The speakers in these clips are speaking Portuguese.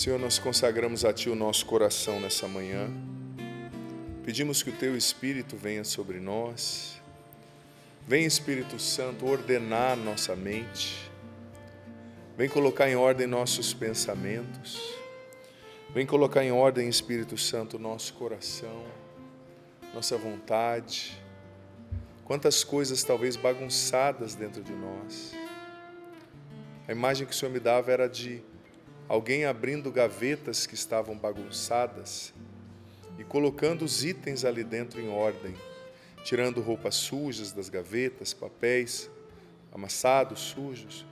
Senhor, nós consagramos a Ti o nosso coração nessa manhã. Pedimos que o Teu Espírito venha sobre nós. Vem, Espírito Santo, ordenar nossa mente. Vem colocar em ordem nossos pensamentos. Vem colocar em ordem, Espírito Santo, nosso coração, nossa vontade. Quantas coisas talvez bagunçadas dentro de nós. A imagem que o Senhor me dava era de alguém abrindo gavetas que estavam bagunçadas e colocando os itens ali dentro em ordem, tirando roupas sujas das gavetas, papéis amassados, sujos,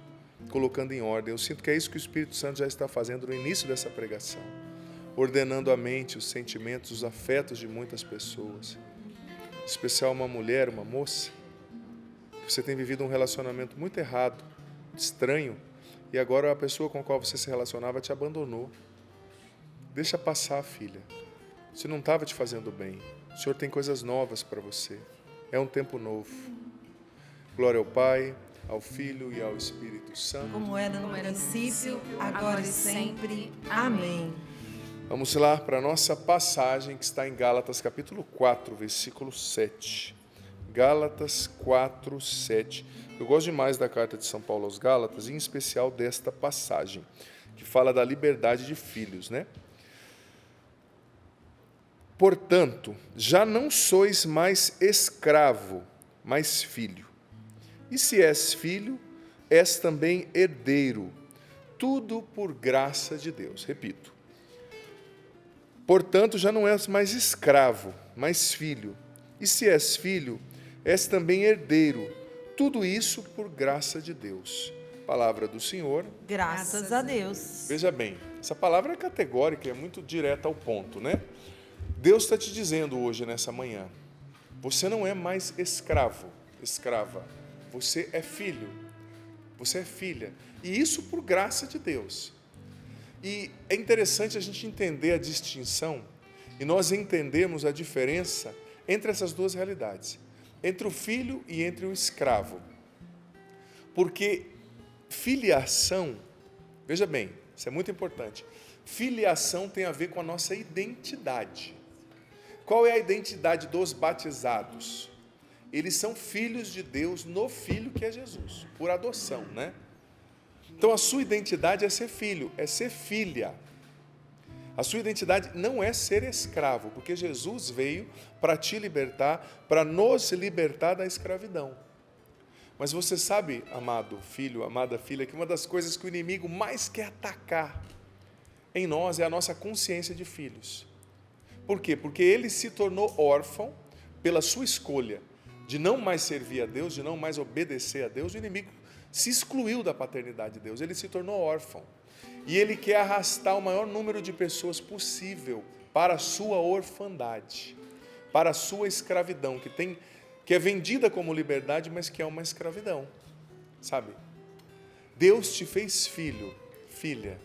colocando em ordem. Eu sinto que é isso que o Espírito Santo já está fazendo no início dessa pregação, ordenando a mente, os sentimentos, os afetos de muitas pessoas, em especial uma mulher, uma moça, que você tem vivido um relacionamento muito errado, estranho, e agora a pessoa com a qual você se relacionava te abandonou. Deixa passar, filha. Você não estava te fazendo bem. O Senhor tem coisas novas para você. É um tempo novo. Glória ao Pai, ao Filho e ao Espírito Santo. Como era no princípio, agora e sempre. Amém. Vamos lá para a nossa passagem que está em Gálatas capítulo 4, versículo 7. Gálatas 4, 7. Eu gosto demais da carta de São Paulo aos Gálatas, em especial desta passagem, que fala da liberdade de filhos, né? Portanto, já não sois mais escravo, mas filho. E se és filho, és também herdeiro, tudo por graça de Deus. Repito. Portanto, já não és mais escravo, mas filho. E se és filho, és também herdeiro, tudo isso por graça de Deus. Palavra do Senhor. Graças a Deus. Veja bem, essa palavra é categórica, é muito direta ao ponto, né? Deus está te dizendo hoje, nessa manhã, você não é mais escravo, escrava, você é filho, você é filha, e isso por graça de Deus. E é interessante a gente entender a distinção, e nós entendemos a diferença entre essas duas realidades, entre o filho e entre o escravo. Porque filiação, veja bem, isso é muito importante, filiação tem a ver com a nossa identidade. Qual é a identidade dos batizados? Eles são filhos de Deus no Filho que é Jesus, por adoção, né? Então a sua identidade é ser filho, é ser filha. A sua identidade não é ser escravo, porque Jesus veio para te libertar, para nos libertar da escravidão. Mas você sabe, amado filho, amada filha, que uma das coisas que o inimigo mais quer atacar em nós é a nossa consciência de filhos. Por quê? Porque ele se tornou órfão pela sua escolha de não mais servir a Deus, de não mais obedecer a Deus. O inimigo se excluiu da paternidade de Deus, ele se tornou órfão. E ele quer arrastar o maior número de pessoas possível para a sua orfandade, para a sua escravidão, que é vendida como liberdade, mas que é uma escravidão, sabe? Deus te fez filho, filha.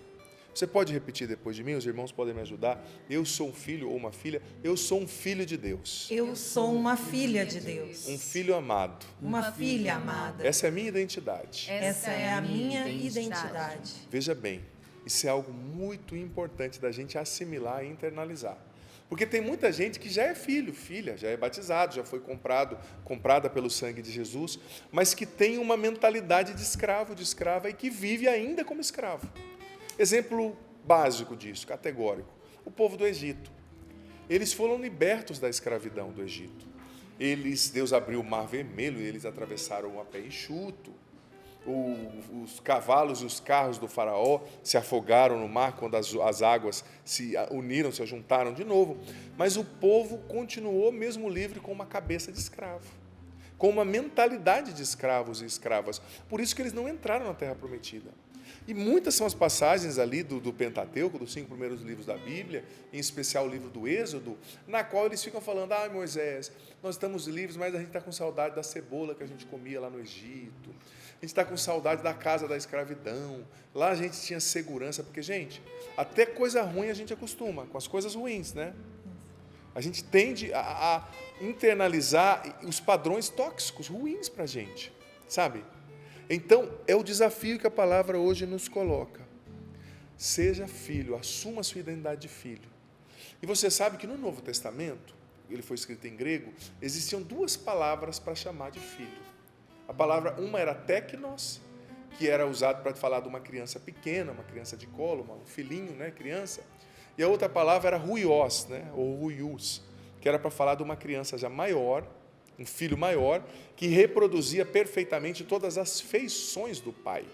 Você pode repetir depois de mim? Os irmãos podem me ajudar. Eu sou um filho ou uma filha. Eu sou um filho de Deus. Eu sou uma filha de Deus. Um filho amado. Uma filha amada. Essa é a minha identidade. Essa é a minha identidade. Veja bem, isso é algo muito importante da gente assimilar e internalizar. Porque tem muita gente que já é filho, filha, já é batizado, já foi comprada pelo sangue de Jesus, mas que tem uma mentalidade de escravo, de escrava, e que vive ainda como escravo. Exemplo básico disso, categórico, o povo do Egito. Eles foram libertos da escravidão do Egito. Deus abriu o Mar Vermelho e eles atravessaram a pé enxuto. Os cavalos e os carros do faraó se afogaram no mar quando as águas se uniram, se juntaram de novo. Mas o povo continuou mesmo livre com uma cabeça de escravo, com uma mentalidade de escravos e escravas. Por isso que eles não entraram na Terra Prometida. E muitas são as passagens ali do Pentateuco, dos 5 primeiros livros da Bíblia, em especial o livro do Êxodo, na qual eles ficam falando, Moisés, nós estamos livres, mas a gente está com saudade da cebola que a gente comia lá no Egito, a gente está com saudade da casa da escravidão, lá a gente tinha segurança, porque, gente, até coisa ruim a gente acostuma, com as coisas ruins, né? A gente tende a internalizar os padrões tóxicos, ruins para a gente, sabe? Então, é o desafio que a palavra hoje nos coloca. Seja filho, assuma a sua identidade de filho. E você sabe que no Novo Testamento, ele foi escrito em grego, existiam duas palavras para chamar de filho. A palavra, uma era teknos, que era usado para falar de uma criança pequena, uma criança de colo, um filhinho, né, criança. E a outra palavra era huios, né, ou huius, que era para falar de uma criança já maior, um filho maior, que reproduzia perfeitamente todas as feições do pai.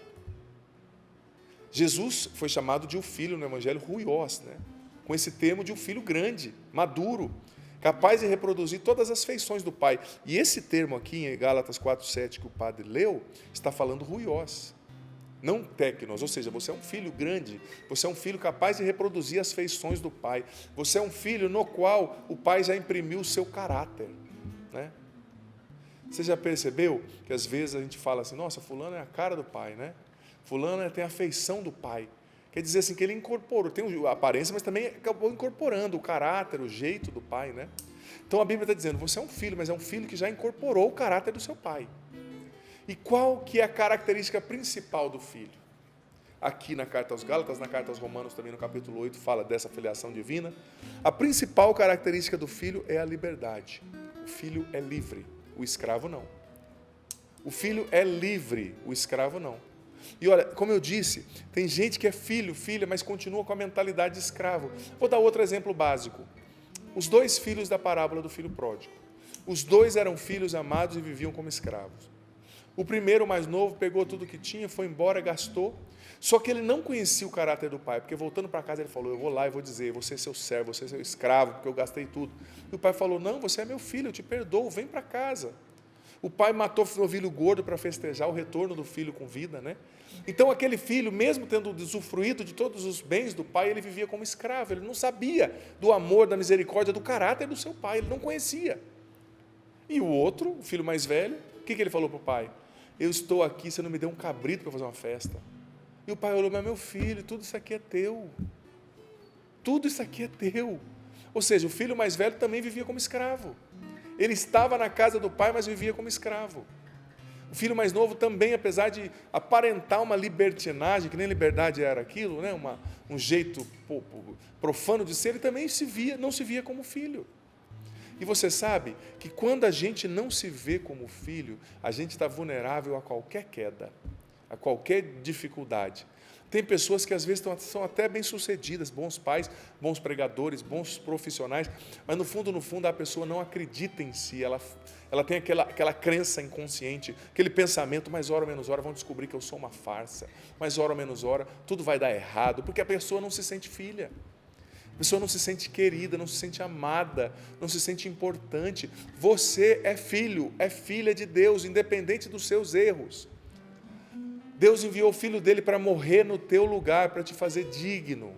Jesus foi chamado de um filho no Evangelho huios, né, com esse termo de um filho grande, maduro, capaz de reproduzir todas as feições do pai. E esse termo aqui, em Gálatas 4:7, que o padre leu, está falando huios, não teknos, ou seja, você é um filho grande, você é um filho capaz de reproduzir as feições do pai, você é um filho no qual o pai já imprimiu o seu caráter, né? Você já percebeu que às vezes a gente fala assim, nossa, fulano é a cara do pai, né? Fulano tem a feição do pai. Quer dizer assim, que ele incorporou, tem a aparência, mas também acabou incorporando o caráter, o jeito do pai, né? Então a Bíblia está dizendo, você é um filho, mas é um filho que já incorporou o caráter do seu pai. E qual que é a característica principal do filho? Aqui na carta aos Gálatas, na carta aos Romanos, também no capítulo 8, fala dessa filiação divina. A principal característica do filho é a liberdade. O filho é livre, o escravo não. O filho é livre, o escravo não. E olha, como eu disse, tem gente que é filho, filha, mas continua com a mentalidade de escravo. Vou dar outro exemplo básico. Os dois filhos da parábola do filho pródigo. Os dois eram filhos amados e viviam como escravos. O primeiro, o mais novo, pegou tudo que tinha, foi embora, gastou. Só que ele não conhecia o caráter do pai, porque voltando para casa ele falou, eu vou lá e vou dizer, você é seu servo, você é seu escravo, porque eu gastei tudo. E o pai falou, não, você é meu filho, eu te perdoo, vem para casa. O pai matou o novilho gordo para festejar o retorno do filho com vida, né? Então aquele filho, mesmo tendo usufruído de todos os bens do pai, ele vivia como escravo, ele não sabia do amor, da misericórdia, do caráter do seu pai, ele não conhecia. E o outro, o filho mais velho, o que ele falou para o pai? Eu estou aqui, você não me deu um cabrito para fazer uma festa. E o pai olhou, mas meu filho, tudo isso aqui é teu. Tudo isso aqui é teu. Ou seja, o filho mais velho também vivia como escravo. Ele estava na casa do pai, mas vivia como escravo. O filho mais novo também, apesar de aparentar uma libertinagem, que nem liberdade era aquilo, né? Um jeito profano de ser, ele também não se via como filho. E você sabe que quando a gente não se vê como filho, a gente está vulnerável a qualquer queda, a qualquer dificuldade. Tem pessoas que às vezes são até bem-sucedidas, bons pais, bons pregadores, bons profissionais, mas no fundo a pessoa não acredita em si, ela tem aquela crença inconsciente, aquele pensamento, mais hora ou menos hora vão descobrir que eu sou uma farsa, mais hora ou menos hora tudo vai dar errado, porque a pessoa não se sente filha. A pessoa não se sente querida, não se sente amada, não se sente importante. Você é filho, é filha de Deus, independente dos seus erros. Deus enviou o Filho dele para morrer no teu lugar, para te fazer digno,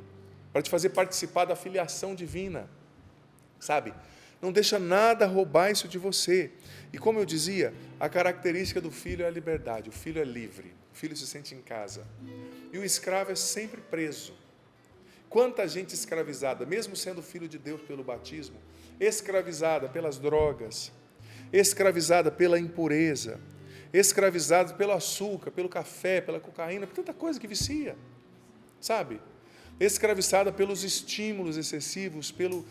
para te fazer participar da filiação divina. Sabe? Não deixa nada roubar isso de você. E como eu dizia, a característica do filho é a liberdade. O filho é livre, o filho se sente em casa. E o escravo é sempre preso. Quanta gente escravizada, mesmo sendo filho de Deus pelo batismo, escravizada pelas drogas, escravizada pela impureza, escravizada pelo açúcar, pelo café, pela cocaína, por tanta coisa que vicia, sabe? Escravizada pelos estímulos excessivos, pelos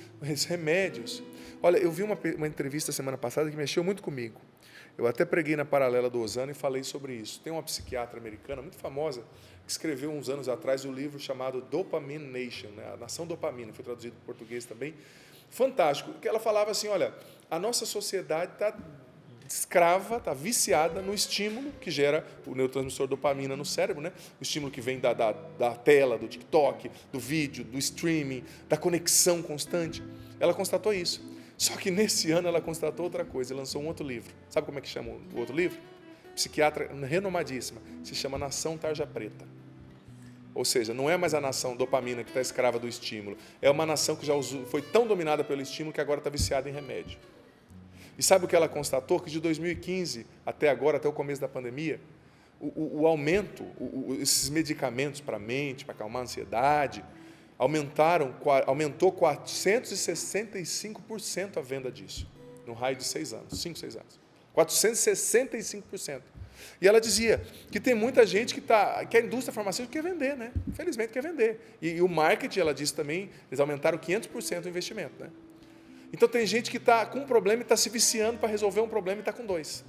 remédios. Olha, eu vi uma entrevista semana passada que mexeu muito comigo. Eu até preguei na Paralela do Osana e falei sobre isso. Tem uma psiquiatra americana muito famosa que escreveu uns anos atrás um livro chamado Dopamine Nation, né? A Nação Dopamina, foi traduzido para português também. Fantástico, que ela falava assim, olha, a nossa sociedade está escrava, está viciada no estímulo que gera o neurotransmissor dopamina no cérebro, né? O estímulo que vem da tela, do TikTok, do vídeo, do streaming, da conexão constante. Ela constatou isso. Só que nesse ano ela constatou outra coisa, lançou um outro livro. Sabe como é que chama o outro livro? Psiquiatra renomadíssima, se chama Nação Tarja Preta. Ou seja, não é mais a nação dopamina que está escrava do estímulo, é uma nação que já foi tão dominada pelo estímulo que agora está viciada em remédio. E sabe o que ela constatou? Que de 2015 até agora, até o começo da pandemia, o aumento, esses medicamentos para a mente, para acalmar a ansiedade, aumentou 465% a venda disso, no raio de 6 anos, 5, 6 anos. 465%. E ela dizia que tem muita gente que a indústria farmacêutica quer vender, né? Infelizmente quer vender. E o marketing, ela disse também, eles aumentaram 500% o investimento, né? Então tem gente que está com um problema e está se viciando para resolver um problema e está com 2.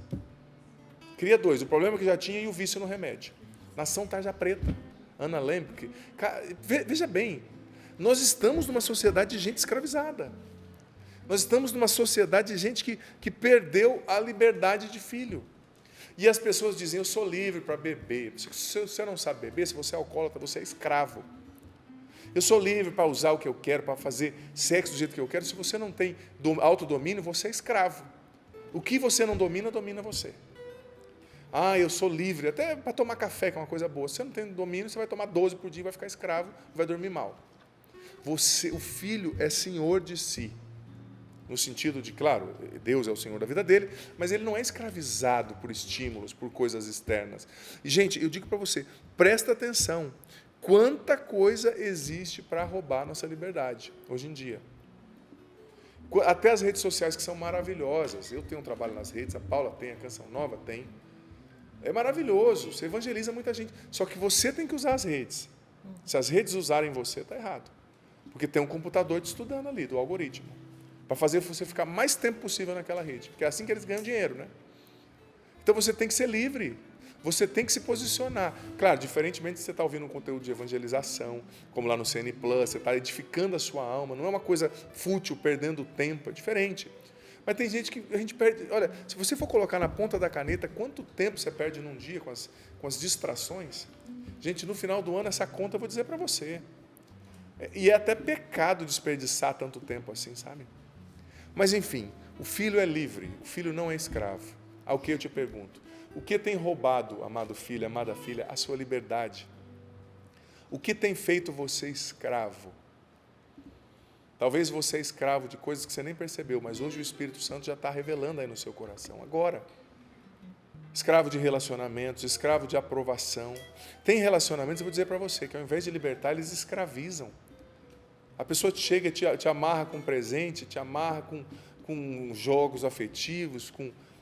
Cria 2, o problema que já tinha e o vício no remédio. Nação Tarja Preta, Ana Lemke. Veja bem, nós estamos numa sociedade de gente escravizada. Nós estamos numa sociedade de gente que perdeu a liberdade de filho. E as pessoas dizem, eu sou livre para beber. Se você não sabe beber, se você é alcoólatra, você é escravo. Eu sou livre para usar o que eu quero, para fazer sexo do jeito que eu quero. Se você não tem autodomínio, você é escravo. O que você não domina, domina você. Eu sou livre, até para tomar café, que é uma coisa boa. Se você não tem domínio, você vai tomar 12 por dia, vai ficar escravo, vai dormir mal. O filho é senhor de si. No sentido de, claro, Deus é o Senhor da vida dele, mas ele não é escravizado por estímulos, por coisas externas. E, gente, eu digo para você, presta atenção, quanta coisa existe para roubar nossa liberdade, hoje em dia. Até as redes sociais que são maravilhosas. Eu tenho um trabalho nas redes, a Paula tem, a Canção Nova tem. É maravilhoso, você evangeliza muita gente. Só que você tem que usar as redes. Se as redes usarem você, está errado. Porque tem um computador te estudando ali, do algoritmo. Para fazer você ficar mais tempo possível naquela rede. Porque é assim que eles ganham dinheiro, né? Então você tem que ser livre. Você tem que se posicionar. Claro, diferentemente de você estar ouvindo um conteúdo de evangelização, como lá no CN Plus, você está edificando a sua alma. Não é uma coisa fútil, perdendo tempo. É diferente. Mas tem gente que a gente perde... Olha, se você for colocar na ponta da caneta, quanto tempo você perde num dia com as distrações? Gente, no final do ano, essa conta eu vou dizer para você. E é até pecado desperdiçar tanto tempo assim, sabe? Mas, enfim, o filho é livre, o filho não é escravo. Ao que eu te pergunto? O que tem roubado, amado filho, amada filha, a sua liberdade? O que tem feito você escravo? Talvez você é escravo de coisas que você nem percebeu, mas hoje o Espírito Santo já está revelando aí no seu coração, agora. Escravo de relacionamentos, escravo de aprovação. Tem relacionamentos, eu vou dizer para você, que ao invés de libertar, eles escravizam. A pessoa chega e te amarra com presente, te amarra com jogos afetivos,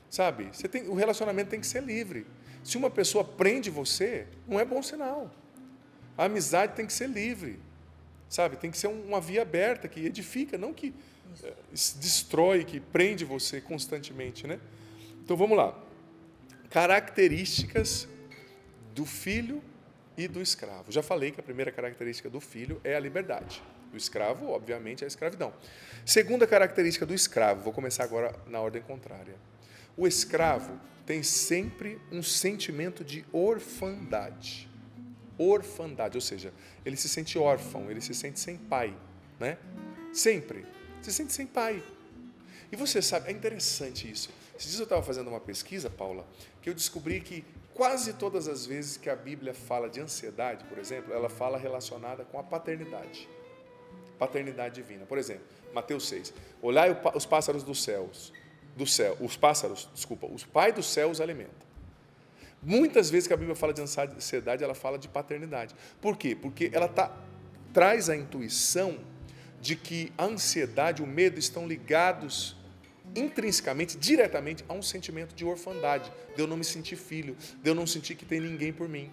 sabe? O relacionamento tem que ser livre. Se uma pessoa prende você, não é bom sinal. A amizade tem que ser livre, sabe? Tem que ser uma via aberta, que edifica, não que destrói, que prende você constantemente, né? Então, vamos lá. Características do filho e do escravo. Já falei que a primeira característica do filho é a liberdade. Do escravo, obviamente, é a escravidão. Segunda característica do escravo, vou começar agora na ordem contrária. O escravo tem sempre um sentimento de orfandade. Orfandade, ou seja, ele se sente órfão, ele se sente sem pai, né? Sempre. Se sente sem pai. E você sabe, é interessante isso. Esses dias eu estava fazendo uma pesquisa, Paula, que eu descobri que quase todas as vezes que a Bíblia fala de ansiedade, por exemplo, ela fala relacionada com a paternidade. Paternidade divina. Por exemplo, Mateus 6. Olhai os pássaros dos céus. Os pássaros, desculpa, os pai do céu os alimenta. Muitas vezes que a Bíblia fala de ansiedade, ela fala de paternidade. Por quê? Porque ela traz a intuição de que a ansiedade e o medo estão ligados intrinsecamente, diretamente, a um sentimento de orfandade, de eu não me sentir filho, de eu não sentir que tem ninguém por mim,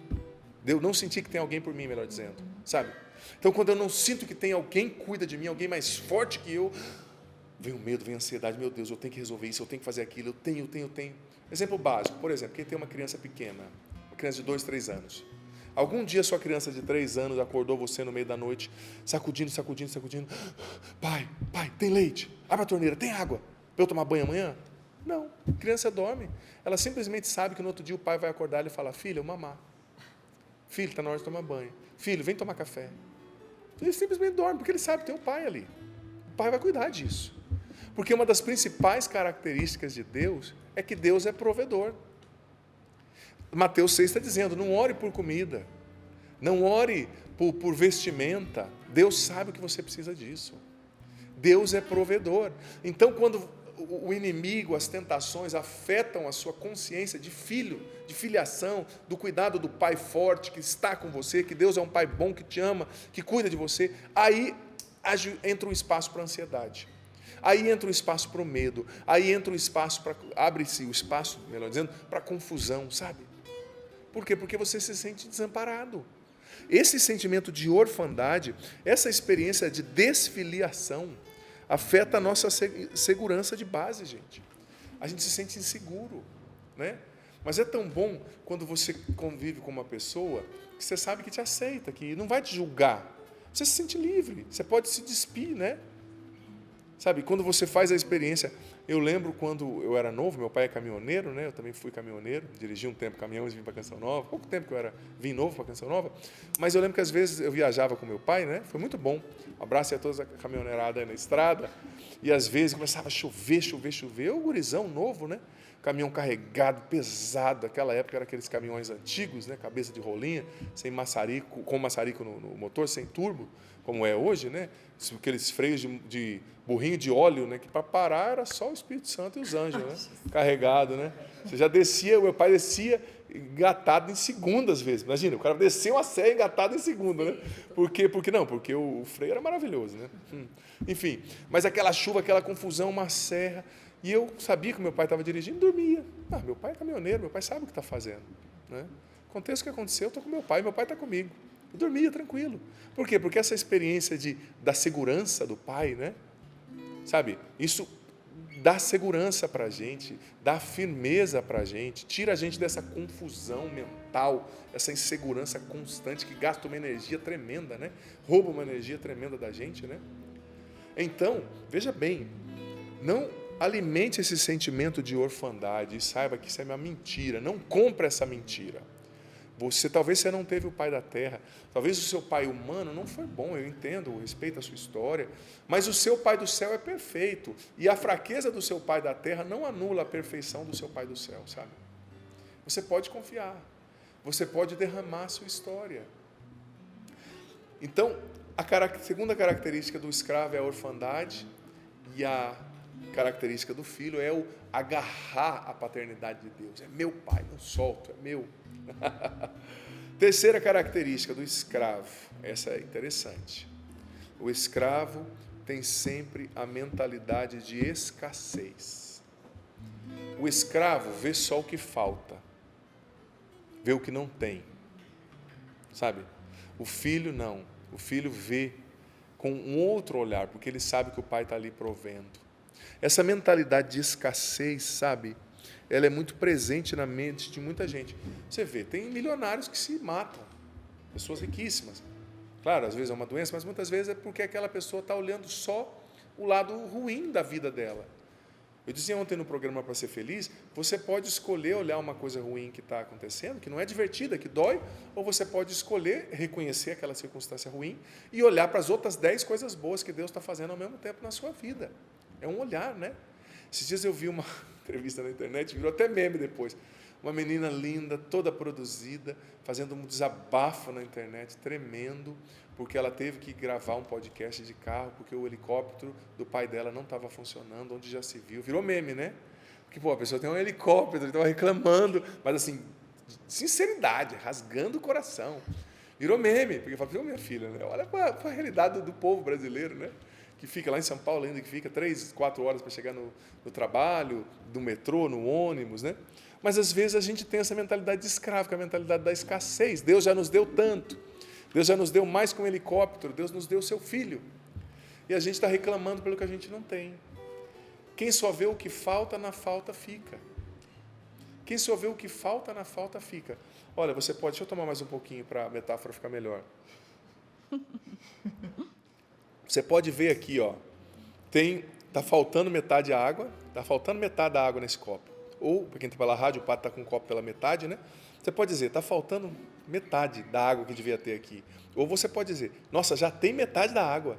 de eu não sentir que tem alguém por mim, melhor dizendo, sabe? Então, quando eu não sinto que tem alguém que cuida de mim, alguém mais forte que eu, vem o medo, vem a ansiedade, meu Deus, eu tenho que resolver isso, eu tenho que fazer aquilo, eu tenho. Exemplo básico, por exemplo, quem tem uma criança pequena, uma criança de 2, 3 anos. Algum dia sua criança de 3 anos acordou você no meio da noite, sacudindo. Pai, tem leite, abre a torneira, tem água, para eu tomar banho amanhã? Não, a criança dorme. Ela simplesmente sabe que no outro dia o pai vai acordar e falar, filho, mamar. Filho, está na hora de tomar banho. Filho, vem tomar café. Ele simplesmente dorme, porque ele sabe que tem o pai ali. O pai vai cuidar disso. Porque uma das principais características de Deus é que Deus é provedor. Mateus 6 está dizendo, não ore por comida, não ore por vestimenta. Deus sabe o que você precisa disso. Deus é provedor. Então, quando o inimigo, as tentações afetam a sua consciência de filho, de filiação, do cuidado do pai forte que está com você, que Deus é um pai bom, que te ama, que cuida de você, aí entra um espaço para a ansiedade. Aí entra um espaço para o medo, aí entra um espaço abre-se o espaço, melhor dizendo, para a confusão, sabe? Por quê? Porque você se sente desamparado. Esse sentimento de orfandade, essa experiência de desfiliação, afeta a nossa segurança de base, gente. A gente se sente inseguro, né? Mas é tão bom quando você convive com uma pessoa que você sabe que te aceita, que não vai te julgar. Você se sente livre, você pode se despir, né? Sabe, quando você faz a experiência... Eu lembro quando eu era novo, meu pai é caminhoneiro, né? Eu também fui caminhoneiro, dirigi um tempo caminhões e vim para Canção Nova. Pouco tempo que eu vim novo para Canção Nova, mas eu lembro que às vezes eu viajava com meu pai, né? Foi muito bom. Um abraço a toda a caminhoneirada aí na estrada. E às vezes começava a chover. Eu, gurizão novo, né? Caminhão carregado, pesado. Naquela época eram aqueles caminhões antigos, né? Cabeça de rolinha, sem maçarico, com maçarico no motor, sem turbo, como é hoje, né? Aqueles freios de burrinho de óleo, né? Que para parar era só o Espírito Santo e os anjos, né? Carregado, né? Você já descia, o meu pai descia engatado em segunda, às vezes. Imagina, o cara desceu uma serra engatado em segunda, né? Por quê? Porque o freio era maravilhoso, né? Enfim, mas aquela chuva, aquela confusão, uma serra. E eu sabia que o meu pai estava dirigindo e dormia. Meu pai é caminhoneiro, meu pai sabe o que está fazendo, né? Aconteça o que aconteceu, eu estou com meu pai está comigo. Eu dormia tranquilo. Por quê? Porque essa experiência da segurança do pai, né? Sabe, isso dá segurança para a gente, dá firmeza para a gente, tira a gente dessa confusão mental, essa insegurança constante que gasta uma energia tremenda, né? Rouba uma energia tremenda da gente, né? Então, veja bem, não alimente esse sentimento de orfandade e saiba que isso é uma mentira, não compre essa mentira. Talvez você não teve o pai da terra, talvez o seu pai humano não foi bom, eu entendo, eu respeito a sua história, mas o seu pai do céu é perfeito, e a fraqueza do seu pai da terra não anula a perfeição do seu pai do céu, sabe? Você pode confiar, você pode derramar a sua história. Então, a segunda característica do escravo é a orfandade, e a característica do filho é o agarrar a paternidade de Deus. É meu pai, não solto, é meu. Terceira característica do escravo, essa é interessante. O escravo tem sempre a mentalidade de escassez. O escravo vê só o que falta, vê o que não tem, sabe? O filho não, o filho vê com um outro olhar, porque ele sabe que o pai está ali provendo. Essa mentalidade de escassez, sabe, ela é muito presente na mente de muita gente. Você vê, tem milionários que se matam, pessoas riquíssimas. Claro, às vezes é uma doença, mas muitas vezes é porque aquela pessoa está olhando só o lado ruim da vida dela. Eu dizia ontem no programa Para Ser Feliz, você pode escolher olhar uma coisa ruim que está acontecendo, que não é divertida, que dói, ou você pode escolher reconhecer aquela circunstância ruim e olhar para as outras 10 coisas boas que Deus está fazendo ao mesmo tempo na sua vida. É um olhar, né? Esses dias eu vi uma entrevista na internet, virou até meme depois. Uma menina linda, toda produzida, fazendo um desabafo na internet, tremendo, porque ela teve que gravar um podcast de carro, porque o helicóptero do pai dela não estava funcionando, onde já se viu. Virou meme, né? Porque, a pessoa tem um helicóptero, ele estava reclamando, mas assim, sinceridade, rasgando o coração. Virou meme, porque fala, viu, minha filha, né? Olha para a realidade do povo brasileiro, né? Que fica lá em São Paulo ainda, que fica 3, 4 horas para chegar no trabalho, no metrô, no ônibus, né? Mas às vezes a gente tem essa mentalidade de escravo, que é a mentalidade da escassez. Deus já nos deu tanto, Deus já nos deu mais que um helicóptero, Deus nos deu o seu filho. E a gente está reclamando pelo que a gente não tem. Quem só vê o que falta, na falta fica. Quem só vê o que falta, na falta fica. Olha, você pode... Deixa eu tomar mais um pouquinho para a metáfora ficar melhor. Você pode ver aqui, ó, está faltando metade da água, está faltando metade da água nesse copo. Ou, para quem está pela rádio, o pato está com o copo pela metade, né? Você pode dizer, está faltando metade da água que devia ter aqui. Ou você pode dizer, nossa, já tem metade da água.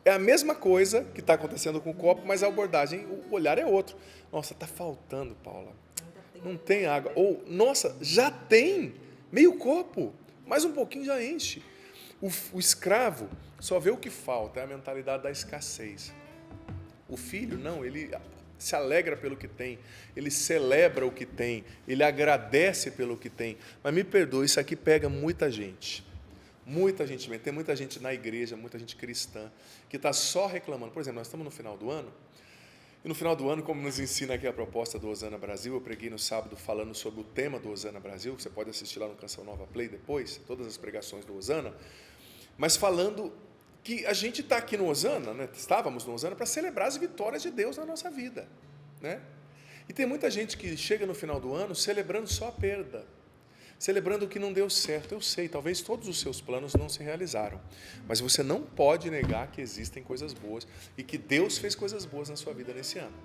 É a mesma coisa que está acontecendo com o copo, mas a abordagem, o olhar é outro. Nossa, está faltando, Paula. Não tem água. Ou, nossa, já tem meio copo. Mais um pouquinho já enche. O escravo só vê o que falta, é a mentalidade da escassez. O filho, não, ele se alegra pelo que tem, ele celebra o que tem, ele agradece pelo que tem. Mas me perdoe, isso aqui pega muita gente. Muita gente, tem muita gente na igreja, muita gente cristã, que está só reclamando. Por exemplo, nós estamos no final do ano, E no final do ano, como nos ensina aqui a proposta do Osana Brasil, eu preguei no sábado falando sobre o tema do Osana Brasil, você pode assistir lá no Canção Nova Play depois, todas as pregações do Osana, mas falando que a gente está aqui no Osana, né? Estávamos no Osana para celebrar as vitórias de Deus na nossa vida, né? E tem muita gente que chega no final do ano celebrando só a perda, celebrando o que não deu certo. Eu sei, talvez todos os seus planos não se realizaram, mas você não pode negar que existem coisas boas e que Deus fez coisas boas na sua vida nesse ano.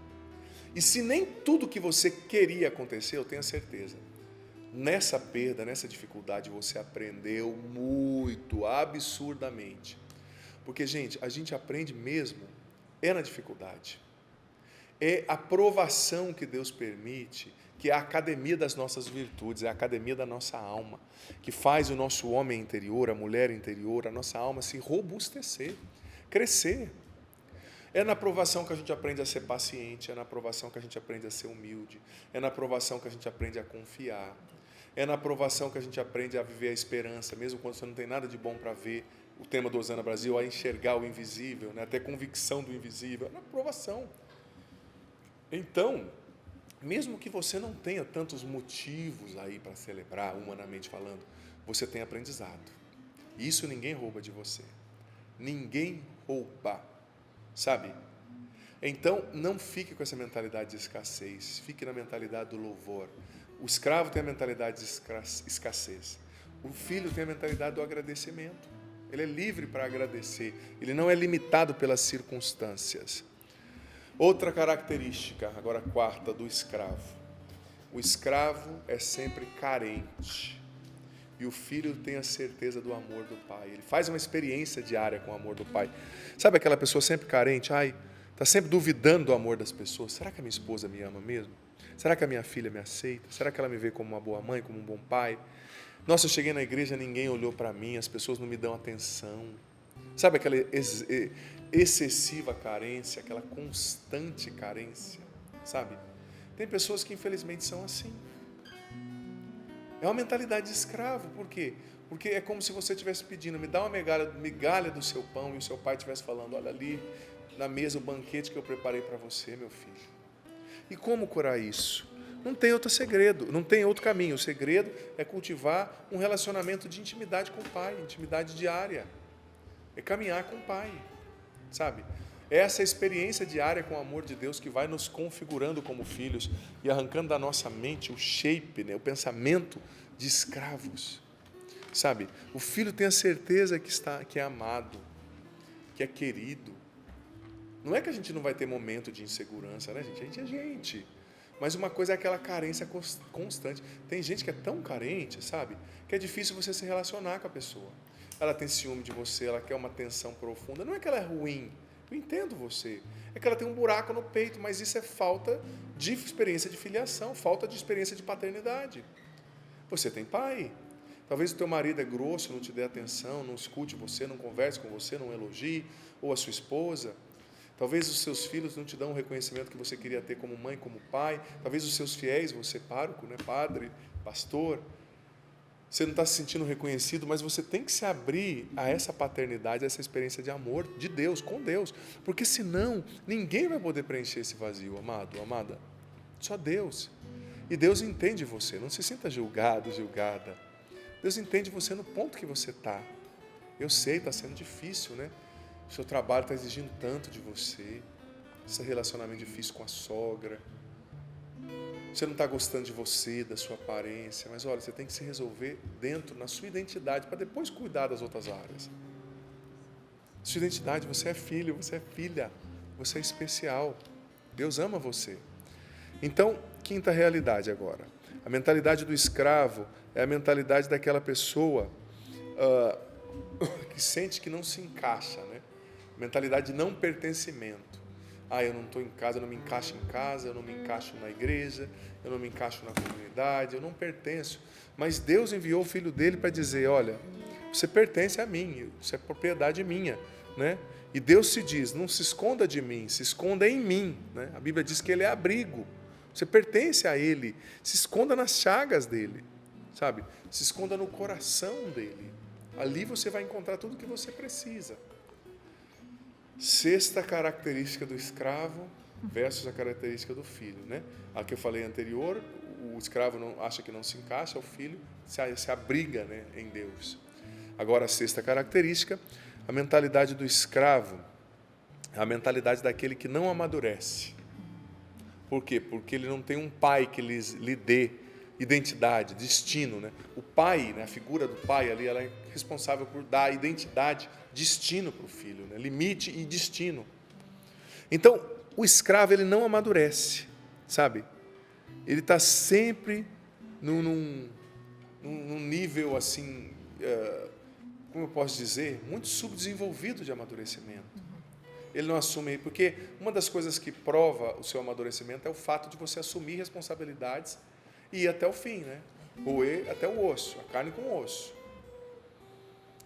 E se nem tudo que você queria acontecer, eu tenho a certeza, nessa perda, nessa dificuldade, você aprendeu muito, absurdamente. Porque, gente, a gente aprende mesmo na dificuldade. É a provação que Deus permite, que é a academia das nossas virtudes, é a academia da nossa alma, que faz o nosso homem interior, a mulher interior, a nossa alma se robustecer, crescer. É na provação que a gente aprende a ser paciente, é na provação que a gente aprende a ser humilde, é na provação que a gente aprende a confiar, é na provação que a gente aprende a viver a esperança, mesmo quando você não tem nada de bom para ver. O tema do Osana Brasil, a enxergar o invisível, né? Até convicção do invisível, é na provação. Então, mesmo que você não tenha tantos motivos aí para celebrar, humanamente falando, você tem aprendizado. E isso ninguém rouba de você. Ninguém rouba, sabe? Então, não fique com essa mentalidade de escassez, fique na mentalidade do louvor. O escravo tem a mentalidade de escassez. O filho tem a mentalidade do agradecimento. Ele é livre para agradecer. Ele não é limitado pelas circunstâncias. Outra característica, agora quarta, do escravo. O escravo é sempre carente. E o filho tem a certeza do amor do pai. Ele faz uma experiência diária com o amor do pai. Sabe aquela pessoa sempre carente? Está sempre duvidando do amor das pessoas. Será que a minha esposa me ama mesmo? Será que a minha filha me aceita? Será que ela me vê como uma boa mãe, como um bom pai? Nossa, eu cheguei na igreja, ninguém olhou para mim, as pessoas não me dão atenção. Sabe aquela excessiva carência, aquela constante carência, sabe? Tem pessoas que infelizmente são assim. É uma mentalidade de escravo, por quê? Porque é como se você estivesse pedindo, me dá uma migalha do seu pão, e o seu pai estivesse falando, olha ali na mesa o banquete que eu preparei para você, meu filho. E como curar isso? Não tem outro segredo, não tem outro caminho. O segredo é cultivar um relacionamento de intimidade com o pai, intimidade diária. É caminhar com o pai, sabe? É essa experiência diária com o amor de Deus que vai nos configurando como filhos e arrancando da nossa mente o shape, né, o pensamento de escravos, sabe? O filho tem a certeza que é amado, que é querido. Não é que a gente não vai ter momento de insegurança, né, gente? A gente é gente. Mas uma coisa é aquela carência constante. Tem gente que é tão carente, sabe? Que é difícil você se relacionar com a pessoa. Ela tem ciúme de você, ela quer uma atenção profunda. Não é que ela é ruim, eu entendo você. É que ela tem um buraco no peito, mas isso é falta de experiência de filiação, falta de experiência de paternidade. Você tem pai. Talvez o teu marido é grosso, não te dê atenção, não escute você, não converse com você, não elogie, ou a sua esposa. Talvez os seus filhos não te dão o reconhecimento que você queria ter como mãe, como pai. Talvez os seus fiéis, você pároco, né, padre, pastor, você não está se sentindo reconhecido, mas você tem que se abrir a essa paternidade, a essa experiência de amor de Deus, com Deus. Porque senão, ninguém vai poder preencher esse vazio, amado, amada. Só Deus. E Deus entende você, não se sinta julgado, julgada. Deus entende você no ponto que você está. Eu sei, está sendo difícil, né? O seu trabalho está exigindo tanto de você, esse relacionamento difícil com a sogra, você não está gostando de você, da sua aparência, mas olha, você tem que se resolver dentro, na sua identidade, para depois cuidar das outras áreas. Sua identidade, você é filho, você é filha, você é especial, Deus ama você. Então, quinta realidade agora, a mentalidade do escravo é a mentalidade daquela pessoa que sente que não se encaixa, né? Mentalidade de não pertencimento. Eu não estou em casa, eu não me encaixo em casa, eu não me encaixo na igreja, eu não me encaixo na comunidade, eu não pertenço. Mas Deus enviou o Filho dele para dizer, olha, você pertence a mim, isso é propriedade minha, né? E Deus se diz, não se esconda de mim, se esconda em mim, né? A Bíblia diz que ele é abrigo, você pertence a ele, se esconda nas chagas dele, sabe? Se esconda no coração dele, ali você vai encontrar tudo o que você precisa. Sexta característica do escravo, versus a característica do filho, né? A que eu falei anterior, o escravo não acha que não se encaixa, o filho se abriga, né, em Deus. Agora, a sexta característica, a mentalidade do escravo, a mentalidade daquele que não amadurece. Por quê? Porque ele não tem um pai que lhe dê identidade, destino, né? O pai, né, a figura do pai ali, ela é responsável por dar identidade, destino para o filho, né? Limite e destino. Então, o escravo, ele não amadurece, sabe? Ele está sempre num nível, assim, como eu posso dizer, muito subdesenvolvido de amadurecimento. Ele não assume, porque uma das coisas que prova o seu amadurecimento é o fato de você assumir responsabilidades e ir até o fim, né? Roer até o osso, a carne com o osso.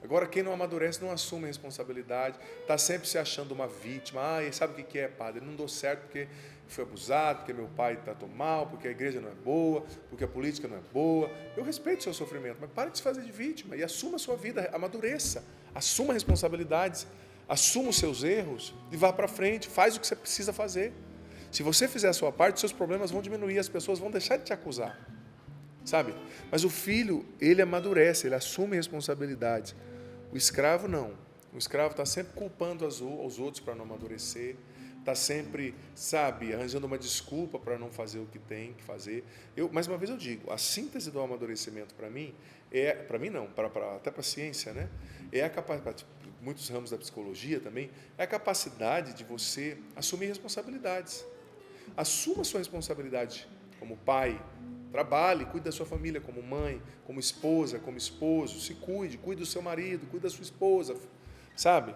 Agora, quem não amadurece não assume a responsabilidade, está sempre se achando uma vítima. Ah, sabe o que é, padre? Não deu certo porque foi abusado, porque meu pai tratou mal, porque a igreja não é boa, porque a política não é boa. Eu respeito o seu sofrimento, mas pare de se fazer de vítima e assuma a sua vida, amadureça, assuma responsabilidades, assuma os seus erros e vá para frente, faz o que você precisa fazer. Se você fizer a sua parte, seus problemas vão diminuir, as pessoas vão deixar de te acusar, sabe? Mas o filho, ele amadurece, ele assume responsabilidades. O escravo não. O escravo está sempre culpando aos outros para não amadurecer, está sempre, sabe, arranjando uma desculpa para não fazer o que tem que fazer. Mais uma vez eu digo, a síntese do amadurecimento para mim, até para a ciência, né? É a capacidade, muitos ramos da psicologia também, é a capacidade de você assumir responsabilidades. Assuma a sua responsabilidade como pai, trabalhe, cuide da sua família como mãe, como esposa, como esposo, se cuide do seu marido, cuide da sua esposa, sabe?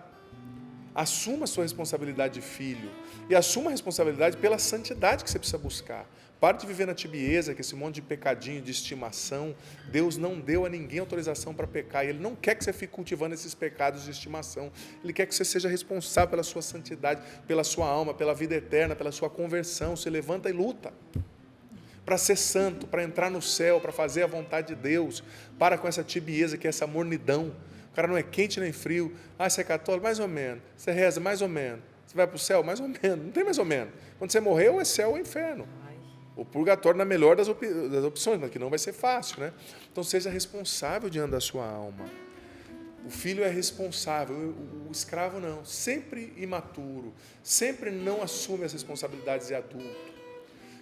Assuma a sua responsabilidade de filho e assuma a responsabilidade pela santidade que você precisa buscar. Pare de viver na tibieza, que esse monte de pecadinho, de estimação. Deus não deu a ninguém autorização para pecar e Ele não quer que você fique cultivando esses pecados de estimação. Ele quer que você seja responsável pela sua santidade, pela sua alma, pela vida eterna, pela sua conversão. Se levanta e luta para ser santo, para entrar no céu, para fazer a vontade de Deus. Para com essa tibieza, que é essa mornidão. O cara não é quente nem frio. Ah, você é católico? Mais ou menos. Você reza? Mais ou menos. Você vai para o céu? Mais ou menos. Não tem mais ou menos. Quando você morrer, ou é céu ou é inferno. O purgatório na melhor das opções, mas que não vai ser fácil, né? Então, seja responsável diante da sua alma. O filho é responsável, o escravo não. Sempre imaturo, sempre não assume as responsabilidades de adulto.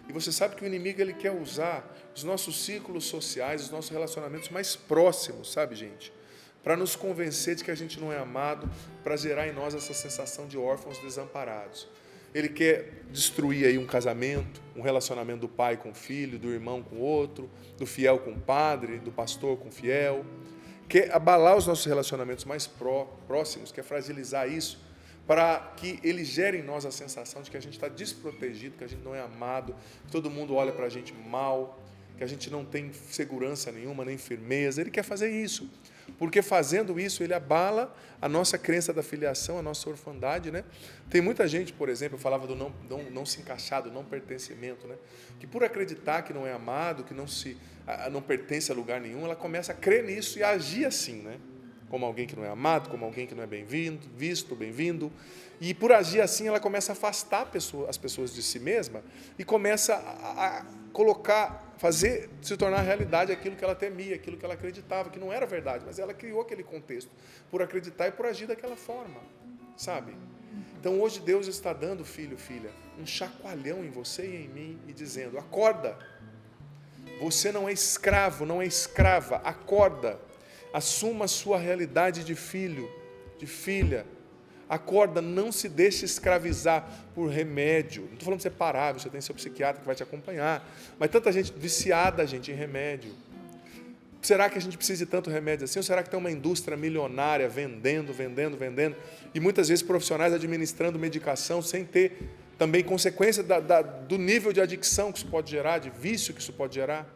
E você sabe que o inimigo, ele quer usar os nossos círculos sociais, os nossos relacionamentos mais próximos, sabe, gente? Para nos convencer de que a gente não é amado, para gerar em nós essa sensação de órfãos desamparados. Ele quer destruir aí um casamento, um relacionamento do pai com o filho, do irmão com o outro, do fiel com o padre, do pastor com o fiel. Quer abalar os nossos relacionamentos mais próximos, quer fragilizar isso, para que ele gere em nós a sensação de que a gente está desprotegido, que a gente não é amado, que todo mundo olha para a gente mal, que a gente não tem segurança nenhuma, nem firmeza. Ele quer fazer isso, porque fazendo isso, ele abala a nossa crença da filiação, a nossa orfandade, né? Tem muita gente, por exemplo, eu falava do não se encaixar, do não pertencimento, né? Que por acreditar que não é amado, que não pertence a lugar nenhum, ela começa a crer nisso e a agir assim, né? Como alguém que não é amado, como alguém que não é bem-vindo. E por agir assim, ela começa a afastar as pessoas de si mesma e começa a se tornar realidade aquilo que ela temia, aquilo que ela acreditava, que não era verdade, mas ela criou aquele contexto por acreditar e por agir daquela forma, sabe? Então hoje Deus está dando, filho, filha, um chacoalhão em você e em mim e dizendo, acorda, você não é escravo, não é escrava, acorda. Assuma a sua realidade de filho, de filha. Acorda, não se deixe escravizar por remédio. Não estou falando de você parar, você tem seu psiquiatra que vai te acompanhar. Mas tanta gente viciada, gente, em remédio. Será que a gente precisa de tanto remédio assim? Ou será que tem uma indústria milionária vendendo? E muitas vezes profissionais administrando medicação sem ter também consequência do nível de adicção que isso pode gerar, de vício que isso pode gerar?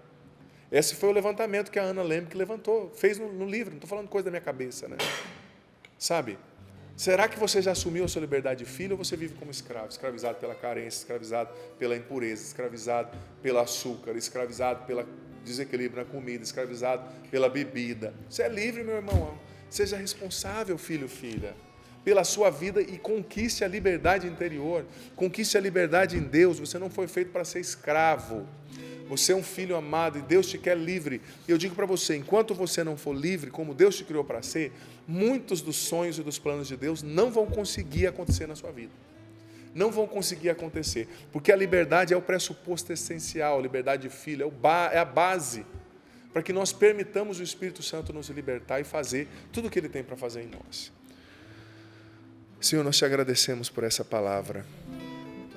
Esse foi o levantamento que a Ana Lemke fez no livro, não estou falando coisa da minha cabeça, né? Sabe? Será que você já assumiu a sua liberdade de filho ou você vive como escravo? Escravizado pela carência, escravizado pela impureza, escravizado pelo açúcar, escravizado pelo desequilíbrio na comida, escravizado pela bebida. Você é livre, meu irmão. Seja responsável, filho, filha. pela sua vida e conquiste a liberdade interior, conquiste a liberdade em Deus. Você não foi feito para ser escravo. Você é um filho amado e Deus te quer livre. E eu digo para você, enquanto você não for livre, como Deus te criou para ser, muitos dos sonhos e dos planos de Deus não vão conseguir acontecer na sua vida. Não vão conseguir acontecer, porque a liberdade é o pressuposto essencial, a liberdade de filho, é a base para que nós permitamos o Espírito Santo nos libertar e fazer tudo o que Ele tem para fazer em nós. Senhor, nós te agradecemos por essa palavra.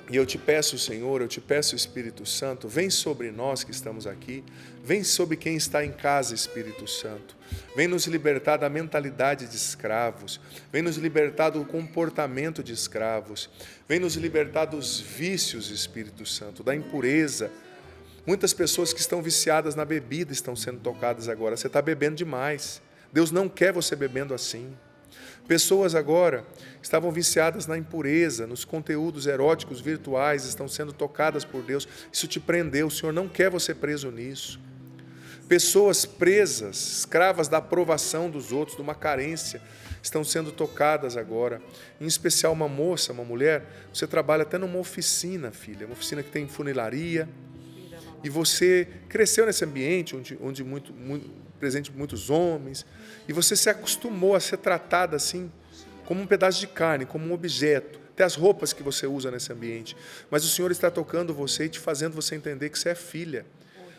E eu te peço, Senhor, eu te peço, Espírito Santo, vem sobre nós que estamos aqui, vem sobre quem está em casa, Espírito Santo. Vem nos libertar da mentalidade de escravos, vem nos libertar do comportamento de escravos, vem nos libertar dos vícios, Espírito Santo, da impureza. Muitas pessoas que estão viciadas na bebida estão sendo tocadas agora. Você está bebendo demais. Deus não quer você bebendo assim. Pessoas agora estavam viciadas na impureza, nos conteúdos eróticos virtuais, estão sendo tocadas por Deus. Isso te prendeu, o Senhor não quer você preso nisso. Pessoas presas, escravas da aprovação dos outros, de uma carência, estão sendo tocadas agora. Em especial uma moça, uma mulher, você trabalha até numa oficina, filha, uma oficina que tem funilaria, e você cresceu nesse ambiente onde presente muitos homens, e você se acostumou a ser tratada assim, como um pedaço de carne, como um objeto, até as roupas que você usa nesse ambiente. Mas o Senhor está tocando você e te fazendo você entender que você é filha.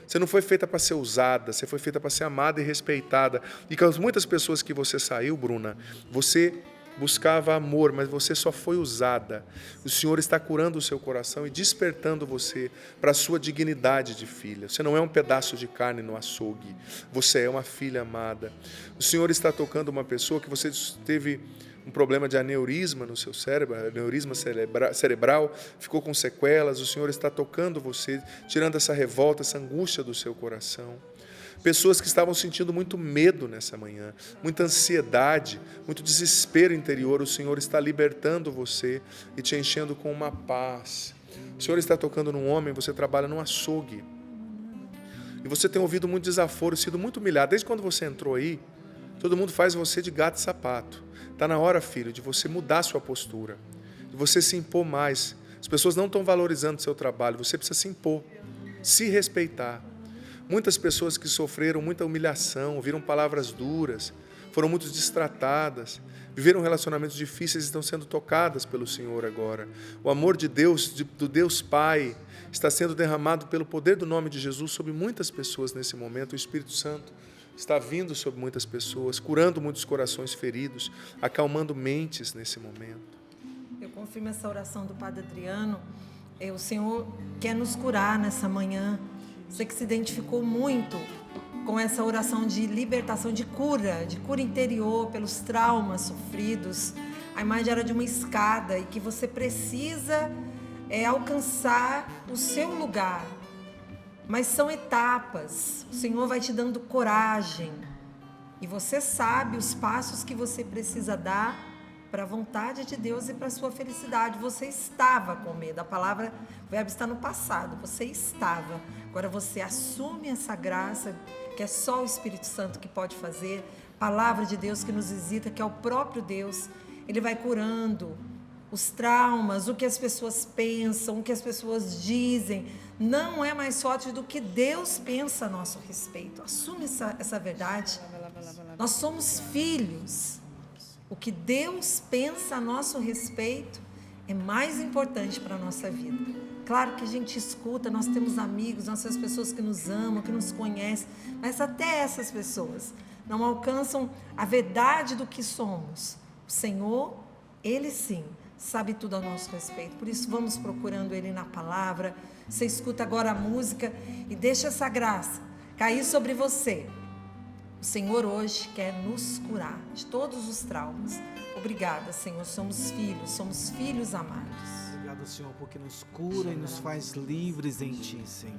Você não foi feita para ser usada, você foi feita para ser amada e respeitada. E com as muitas pessoas que você saiu, Bruna, você buscava amor, mas você só foi usada. O Senhor está curando o seu coração e despertando você para a sua dignidade de filha. Você não é um pedaço de carne no açougue, você é uma filha amada. O Senhor está tocando uma pessoa que você teve um problema de aneurisma no seu cérebro, aneurisma cerebral, ficou com sequelas. O Senhor está tocando você, tirando essa revolta, essa angústia do seu coração. Pessoas que estavam sentindo muito medo nessa manhã, muita ansiedade, muito desespero interior, o Senhor está libertando você e te enchendo com uma paz. O Senhor está tocando num homem, você trabalha num açougue. E você tem ouvido muito desaforo, sido muito humilhado. Desde quando você entrou aí, todo mundo faz você de gato e sapato. Está na hora, filho, de você mudar a sua postura, de você se impor mais. As pessoas não estão valorizando o seu trabalho, você precisa se impor, se respeitar. Muitas pessoas que sofreram muita humilhação, ouviram palavras duras, foram muito destratadas, viveram relacionamentos difíceis e estão sendo tocadas pelo Senhor agora. O amor de Deus, do Deus Pai, está sendo derramado pelo poder do nome de Jesus sobre muitas pessoas nesse momento. O Espírito Santo está vindo sobre muitas pessoas, curando muitos corações feridos, acalmando mentes nesse momento. Eu confirmo essa oração do Padre Adriano. O Senhor quer nos curar nessa manhã. Você que se identificou muito com essa oração de libertação, de cura interior pelos traumas sofridos. A imagem era de uma escada e que você precisa alcançar o seu lugar. Mas são etapas. O Senhor vai te dando coragem. E você sabe os passos que você precisa dar para a vontade de Deus e para a sua felicidade. Você estava com medo. A palavra, o verbo está no passado. Você estava. Agora você assume essa graça, que é só o Espírito Santo que pode fazer. Palavra de Deus que nos visita, que é o próprio Deus. Ele vai curando os traumas, o que as pessoas pensam, o que as pessoas dizem. Não é mais forte do que Deus pensa a nosso respeito. Assume essa verdade. Nós somos filhos. O que Deus pensa a nosso respeito é mais importante para a nossa vida. Claro que a gente escuta, nós temos amigos, nós temos pessoas que nos amam, que nos conhecem, mas até essas pessoas não alcançam a verdade do que somos. O Senhor, Ele sim, sabe tudo a nosso respeito. Por isso vamos procurando Ele na palavra. Você escuta agora a música e deixa essa graça cair sobre você. O Senhor hoje quer nos curar de todos os traumas. Obrigada, Senhor. Somos filhos amados. Obrigado, Senhor, porque nos cura e nos faz livres em Ti, Senhor.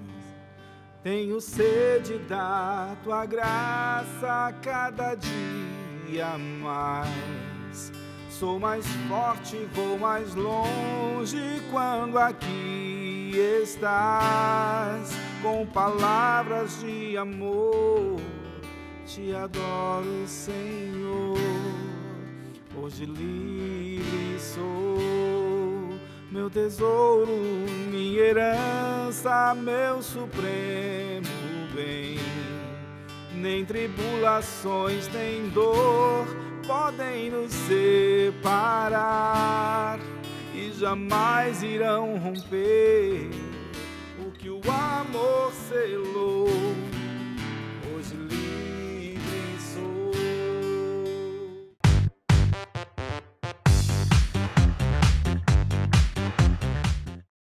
Tenho sede da Tua graça a cada dia mais. Sou mais forte, vou mais longe quando aqui estás. Com palavras de amor te adoro, Senhor. Hoje livre sou, meu tesouro, minha herança, meu supremo bem. Nem tribulações, nem dor podem nos separar e jamais irão romper o que o amor